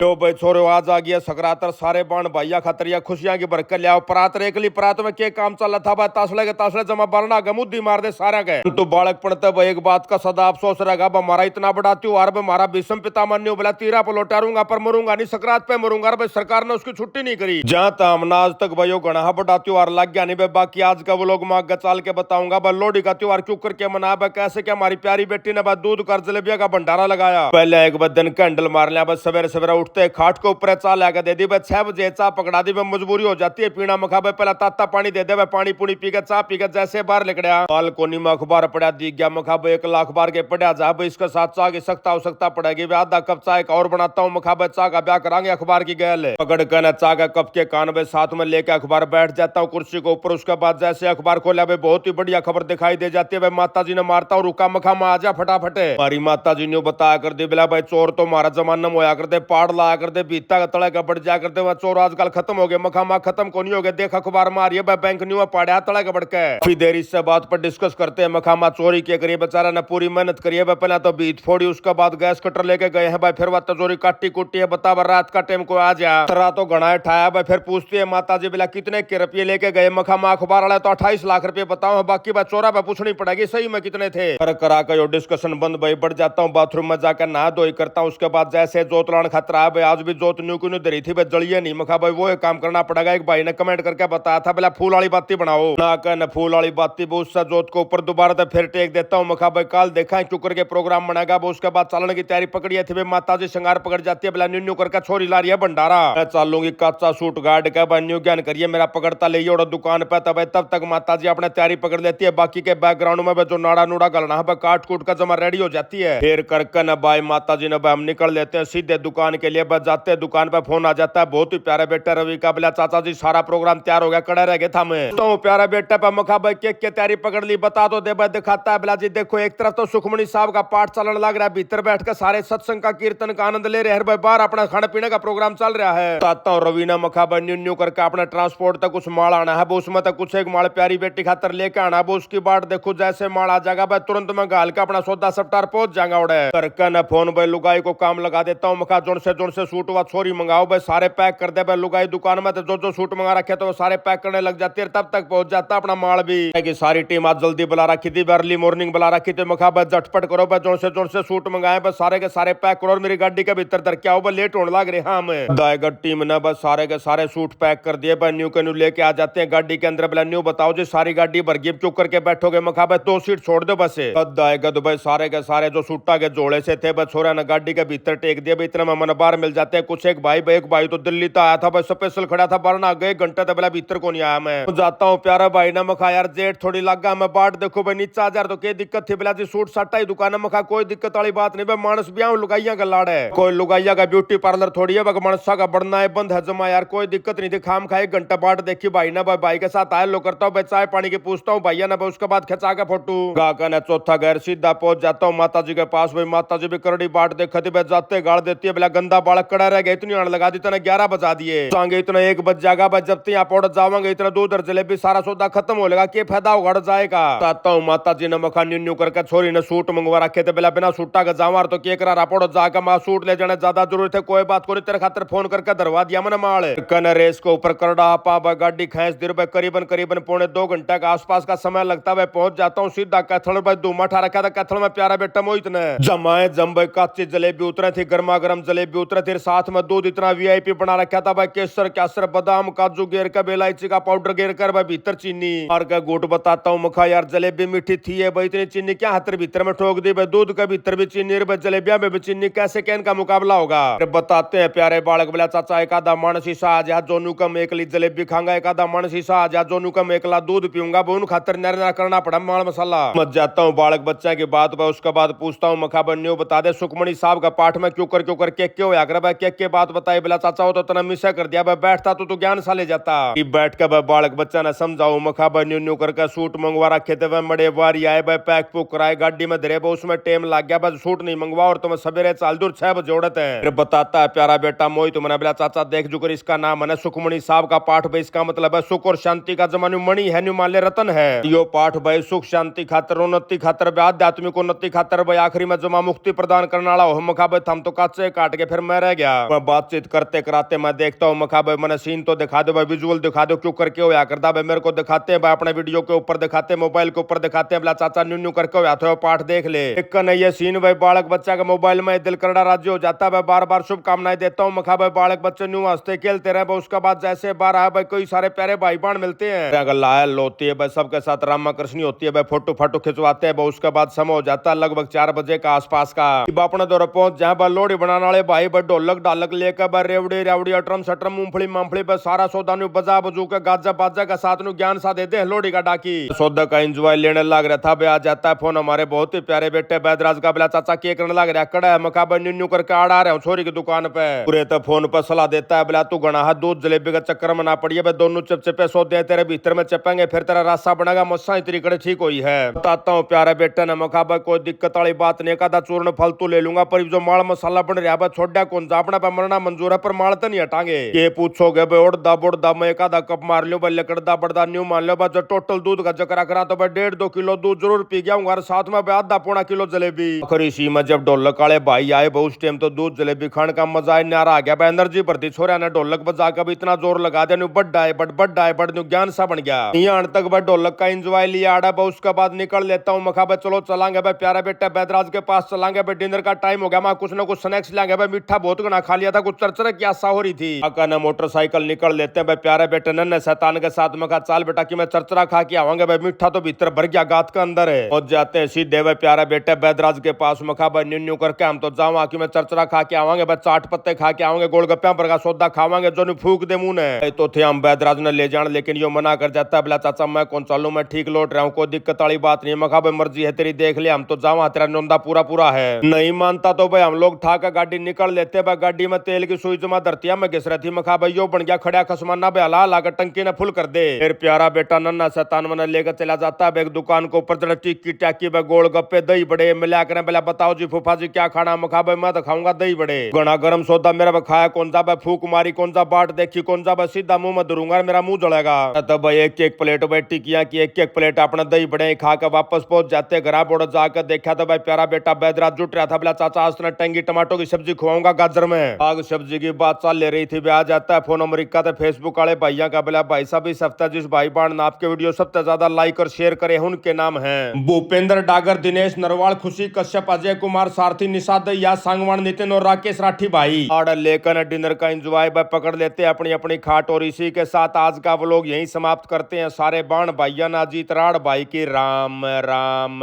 तो भाई छोरो आज आ गया सकरातर सारे बाण भाइया खतरिया खुशियां की बरकत लिया परात रेकली परात में के काम चल था भाई तासले जमा बरना गमुद्दी मार दे सारा गए तो बालक पढ़ते भाई एक बात का सदा अफसोस रहेगा हमारा इतना बड़ा त्योहार हमारा भीष्म पितामह ने बोला तीरा पर लौटारूंगा पर मरूंगा नहीं सकरात पे मरूंगा भाई सरकार ने उसकी छुट्टी नहीं करी जहां तक आज तक भाई गणा बड़ा त्योहार लग गया नहीं भाई बाकी आज का वो लोग मैं आगे चाल के बताऊंगा भाई लोहड़ी का त्योहार क्यों करके मना भाई कैसे क्या हमारी प्यारी बेटी ने भाई दूध कर जलेबिया का भंडारा लगाया पहले एक दिन कैंडल मार लिया बस सवेरे सवेरे उठते खाट को ऊपर चाह लगा दे दी भाई 6 बजे चाह पकड़ा दी मजबूरी हो जाती है पीना मखा भाई पहला ताता पानी दे दे पानी पूनी पी के चाह पी के जैसे बाहर निकलिया बालकोनी में अखबार पड़ा दी गया मखा भाई 1 लाख बार के पड़ा जा भाई इसके साथ चाह की सख्ता आवश्यकता पड़ेगी आधा कप चाय का और बनाता हूँ मखा भाई चाह का ब्याह करांगे अखबार की गैल पकड़ कर चाह का कप के कान में साथ में लेके अखबार बैठ जाता हूँ कुर्सी के ऊपर उसके बाद जैसे अखबार खोला भाई बहुत ही बढ़िया खबर दिखाई दे जाती है भाई माता जी ने मारता हूँ रुका मखा में आजा फटाफट हमारी माता जी ने बताया कर दे बिला भाई चोर तो हमारा जमाना में होया करते पाड़ लाया करते बीता का तड़े का बढ़ जाया करते वह चोर आजकल खत्म हो गए मखा मा खत्म को नहीं हो गए देख अखबार मारिए भाई बैंक न्यू पाड़ा तड़े का बढ़ के फिर देर इससे बात पर डिस्कस करते हैं मखा मा चोरी के करिए बेचारा ने पूरी मेहनत करिए भाई पहले तो बीत फोड़ी उसके बाद गैस कटर लेके गए हैं भाई फिर वह तजोरी काटी कुटी है बता रात का टाइम को आ जा तरा तो घना उठाया भाई फिर पूछती है माता जी बिला कितने के रुपये लेके गए मखा मा अखबार वाला तो 28 लाख रुपए बताओ बाकी बात चोरा पे पूछनी पड़ेगी सही में कितने थे पर करा कर डिस्कशन बंद भाई बढ़ जाता हूँ बाथरूम में जाकर नहा धोई करता हूँ उसके बाद जैसे जोत लाने खतरा है भाई आज भी जोत न्यू क्यों धरी थी भाई जलिए नहीं मखा भाई वो एक काम करना पड़ेगा एक भाई ने कमेंट करके बताया था बोला फूल वाली बाती बनाओ ना कहना फूल वाली बाती वो उससे जोत को ऊपर दोबारा तो फिर टेक देता हूँ मखा भाई कल देखा है क्यों करके प्रोग्राम बनाएगा वो उसके बाद चलने की तैयारी पकड़ी थी भाई माता जी श्रृंगार पकड़ जाती है बोला न्यू करके छोरी ला रही है भंडारा मैं चलूंगी कच्चा सूट गार्ड का भाई न्यू ज्ञान करिए मेरा पकड़ता ले दुकान पे तब तक माता जी अपने तैयारी पकड़ लेती है बाकी के बैकग्राउंड में जो नाड़ा नूड़ा गलना है काट कूट का जमा रेडी हो जाती है फिर करके न भाई माता जी ने भाई हम निकल लेते हैं सीधे दुकान के लिए बस जाते हैं दुकान पे फोन आ जाता है बहुत ही प्यारे बेटा रवि का बोला चाचा जी सारा प्रोग्राम तैयार हो गया कड़ा रह गया था मैं तो प्यारा बेटा पे मखा भाई केक की तैयारी पकड़ ली बता दो दे भाई दिखाता है बोला जी देखो एक तरफ तो सुखमणि साहब का पाठ चलने लग रहा है भीतर बैठ कर सारे सत्संग का कीर्तन का आनंद ले रहे हैं भाई बाहर अपना खाने पीने का प्रोग्राम चल रहा है ताता हूँ रवीना मखा भाई न्यू करके अपना ट्रांसपोर्ट तक कुछ माल आना है वो उसमें तक कुछ एक माल प्यारी बेटी खातर लेके आना वो उसकी बाट देखो जैसे माल आ जाएगा भाई तुरंत मैं गाल का अपना सौदा सप्ताह पहुंच जाएगा उड़े करके न फोन भाई लुगाई को काम लगा देता हूँ मखा जोन से सूट व छोरी मंगाओ भाई सारे पैक कर दे भाई लुगाई दुकान में तो जो सूट मंगा रखे तो वो सारे पैक करने लग जाती है तब तक पहुंच जाता अपना माल भी कि सारी टीम आज जल्दी बुला रखी थी अर्ली मॉर्निंग बुला रखी थी मखा भाई झटपट करो भाई जोन से सूट मंगाए बस सारे के सारे पैक करो और मेरी गाड़ी के भीतर तर क्या हो भाई लेट होने लग रहे हाँ मैं दाएगढ़ टीम ने बस सारे के सारे सूट पैक कर दिए भाई न्यू के न्यू लेके आ जाते हैं गाड़ी के अंदर बोला न्यू बताओ जी सारी गाड़ी भर गई क्यों करके बैठोगे मखा भाई 2 सीट छोड़ दो बस आएगा तो भाई सारे के सारे जो सूटा के जोड़े से थे बस छोरा ने गाड़ी के भीतर टेक दिया भाई इतना में मन बाहर मिल जाते हैं कुछ एक भाई तो दिल्ली तो आया था भाई स्पेशल खड़ा था बारना आगे घंटे तो बोला भीतर को नहीं आया मैं जाता हूँ प्यारा भाई ने मखा यार जेठ थोड़ी लगा मैं बाट देखो भाई नीचा हजार तो क्या दिक्कत थी बोला जी सूट साटा ही दुकान मखा कोई दिक्कत वाली बात नहीं भाई मानस ब्याह लुगाइया का लाड़ है कोई लुगाइया का ब्यूटी पार्लर थोड़ी है मनसा का बढ़ना है बंद है जमा यार कोई दिक्कत नहीं थी खाम खाए घंटा बाट देखी भाई ना भाई के साथ आया लो करता हूँ चाय पानी की पूछता हूँ भैया ना भाई उसके बाद खिंचा के फोटू गाका ने चौथा घर सीधा पहुंच जाता हूँ माता जी के पास भाई माता जी भी करड़ी बाट देखती भाई जाते गाड़ देती है बोला गंदा बालक कड़ा रह गया इतनी लगा दी इतना 11 बजा दिए सांगे इतना 1 बज जाएगा भाई जब तक यहाँ पौड़ जावांगे इतना दूध और जलेबी सारा सौदा खत्म हो लेगा क्या फायदा उगड़ जाएगा ताता हूँ माता जी ने मखा न्यू करके छोरी ने सूट मंगवा रखे थे बोला बिना सूटा का जावा तो क्या करा पौड़ जाकर माँ सूट ले जाने ज्यादा जरूरत है कोई बात को तेरे खातर फोन करके धरवा दिया मैंने माल कन रेस को ऊपर करड़ा पा गाड़ी खींच दिर भाई करीबन पौने 2 घंटे का आसपास का समय लगता है पहुंच जाता हूँ सीधा कैथल भाई धूमा ठा रखा था कैथल में प्यारा बेटा मोहित ने जमाए जम भाई काची जलेबी उतरे थी गर्मा गर्म जलेबी उतरे थी साथ में दूध इतना वीआईपी बना रखा था भाई केसर बादाम काजू गेर का इलायची का पाउडर गेर कर भाई भीतर चीनी और का गुट बताता हूँ मखा यार जलेबी मीठी थी है भाई इतनी चीनी क्या हाथ भीतर में ठोक दी भाई दूध का भीतर भी चीनी भाई जलेबिया में भी चीनी कैसे कैन का मुकाबला होगा बताते हैं प्यारे बालक बोला चाचा एक आधा मानसी सा आज जोनू कम एक ली जलेबी खांगा एक आधा मानसी सा आज जोनू कम एकला दूध पीऊंगा बोन खातर नरना करना पड़ा माल मसाला मत जाता हूँ बालक बच्चा की बात भाई उसके बाद पूछता हूँ मखा बन्यू बता दे सुखमणि साहब का पाठ में क्यों कर केक क्यों आकर भाई केक के बात बताई बोला चाचा हो तो तना मिसा कर दिया भाई बैठता तो ज्ञान सा ले जाता बैठ कर भाई बालक बच्चा ने समझाऊ मखा बन्यू न्यू करके सूट मंगवा रखे थे भाई मड़े वारी आए भाई पैक पुक कराए गाड़ी में धरे भाई उसमें टाइम लग गया भाई सूट नहीं मंगवा और तुम्हें सवेरे चाल दूर 6 बजे उड़त है फिर बताता है प्यारा बेटा मोहित मैंने बोला चाचा देख जो कर इसका नाम है सुखमणि साहब का पाठ भाई इसका मतलब है सुख और शांति का जमानु मणि है न्यू माल्य रतन है यो पाठ भाई सुख शांति खातर उन्नति खातर आध्यात्मिक उन्नति खातर भाई आखिरी में जमा मुक्ति प्रदान करने वाला हो मखा भाई थम तो काचे काट के फिर मैं रह गया। मैं बातचीत करते कराते मैं देखता हूँ मखा भाई मैंने सीन तो दिखा दो भाई, विजुअल दिखा दो, क्यों करके होया करता भाई, मेरे को दिखाते हैं भाई, अपने वीडियो के ऊपर दिखाते हैं, मोबाइल के ऊपर दिखाते हैं, बोला चाचा न्यू न्यू करके होया था पाठ देख ले। एक नहीं ये सीन भाई बालक बच्चा का मोबाइल में दिल करड़ा राज्य हो जाता है भाई, बार बार शुभकामनाएं देता हूँ मखा भाई, बालक बच्चे न्यू हंसते खेलते रहे भाई। उसके बाद जैसे बार आया भाई कोई सारे प्यारे भाई बहन मिलते हैं, अगर लायल होती है भाई, सबके साथ रामा कृष्णी होती है भाई, फोटो फाटो खिंचवाते हैं भाई। उसके बाद समय हो जाता है लगभग 4 बजे का आसपास का, अपने दौर पहुंच जहाँ भाई लोहड़ी बनाने वाले भाई भाई ढोलक डालक लेकर भाई रेवड़ी रेवड़ी अटरम सटरम मूंगफली मूंगफली भाई सारा सौदा नु बजा बजू के गाजा बाजा का साथ नु ज्ञान सा देते हैं लोहड़ी का डाकी। सौदा का एंजॉय लेने लग रहा था भाई, आ जाता है फोन हमारे बहुत ही प्यारे बेटे बैदराज का, बोला चाचा के करने लग रहा कड़ा है मका भाई न्यू करके आ रहा हूँ छोरी की दुकान पे। पूरे तो फोन पर सलाह देता है, बोला तू गणा हाथ दूध जलेबी का चक्कर में ना पड़िए भाई, दोनों चिपचिपे सौदे तेरे भीतर में चपेंगे फिर तेरा रास्ता बनेगा मुस्सा इतनी कड़े ठीक हुई है। बताता हूँ प्यारे बेटे ने मखा भाई कोई दिक्कत वाली बात नहीं, का चूर्ण फालतू ले लूंगा, पर जो माल मसाला बन रहा है छोड़ा कौन सा अपना पे मरना मंजूर है, पर माल तो नहीं हटांगे। ये पूछोगे भाई उड़दा बुड़दा मैं एक आधा कप मार लो भाई, लकड़दा बड़दा न्यू मान लो भाई, जो टोटल दूध का चक्कर करा तो भाई 1.5-2 किलो दूध जरूर पी गया हूँ, साथ में भाई आधा पौना किलो जलेबी। आखिर इसी में जब ढोलक वाले भाई आए भाई उस टाइम तो दूध जलेबी खाने का मजा ही न्यारा आ गया भाई, एनर्जी भरती छोरा ने ढोलक बजा कर भी इतना जोर लगा दिया, बड्डा है बड्डा है बड़ ज्ञान सा बन गया। यहाँ तक भाई ढोलक का एंजॉय लिया आड़ा भाई, उसके बाद निकल लेता हूँ मखा भाई चलो चलांगे भाई प्यारा बेटा बैदराज के पास चलांगे भाई, डिनर का टाइम हो गया, मैं कुछ ना कुछ स्नैक्स लाएंगे भाई, मीठा बहुत गना खा लिया था, कुछ चरचर की आशा हो रही थी। अका ने मोटरसाइकिल निकल लेते हैं भाई प्यारे बेटे नन्हे शैतान के साथ में, कहा चाल बेटा कि मैं चरचरा खा के आवांगे भाई, मीठा तो भीतर भर गया गात के अंदर है। पहुंच जाते हैं सीधे भाई प्यारे बेटे बैदराज के पास, मखा भाई न्यू न्यू करके हम तो जावा कि मैं चरचरा खा के आवांगे भाई, चाट पत्ते खा के आवांगे, गोलगप्पे पर का सौदा खावांगे जो फूक दे मुंह ने। तो थे हम बैदराज ने ले जाने, लेकिन यो मना कर जाता है, बोला चाचा मैं कौन चलूं, मैं ठीक लौट रहा हूँ, कोई दिक्कत वाली बात नहीं। मखा भाई मर्जी है तेरी देख ले, हम तो जावा तेरा नौंदा पूरा पूरा है। नहीं मानता तो भाई हम लोग ठा कर गाड़ी निकल लेते भाई, गाड़ी में तेल की सुई जमा धरतिया में घिस रही थी, मखा भाई यो बन गया खड़ा खसमाना भाई, हला ला कर टंकी ने फुल कर दे। फिर प्यारा बेटा नन्ना शैतान मैंने लेकर चला जाता है एक दुकान को ऊपर चढ़ टिक्की टाकी भाई, गोल गप्पे दही बड़े मिला कर, बोला बताओ जी फूफा जी क्या खाना, मखा भाई मैं तो खाऊंगा दही बड़े। घना गर्म सौदा मेरा खाया कौन सा भाई, फूक मारी कौन सा बाट देखी कौन सा भाई, सीधा मुंह में धरूंगा मेरा मुंह जलेगा। तब भाई एक एक प्लेट भाई टिकिया की एक एक प्लेट अपना दही बड़े खा कर वापस पहुंच जाते घर, बोड़ जाकर देखा तो भाई प्यारा बेटा बैदराज जुट रहा था, बोला चाचा आज टंगी टमाटो की सब्जी खुआऊंगा गाजर में। आग सब्जी की बात चल ले रही थी, आ जाता है फोन अमेरिका से फेसबुक वाले भैया का, बोला भाई साहब इस हफ्ते जिस भाई बहन ने आपके वीडियो सबसे ज्यादा लाइक और शेयर करे उनके नाम हैं भूपेंद्र डागर, दिनेश नरवाल, खुशी कश्यप, अजय कुमार, सारथी, निषाद या सांगवान, नितिन और राकेश राठी भाई। ऑर्डर लेकर डिनर का एंजॉय पकड़ लेते हैं अपनी अपनी खाट, और इसी के साथ आज का व्लॉग यहीं समाप्त करते हैं। सारे बाण भाइया नाजीत राड़ भाई की राम राम।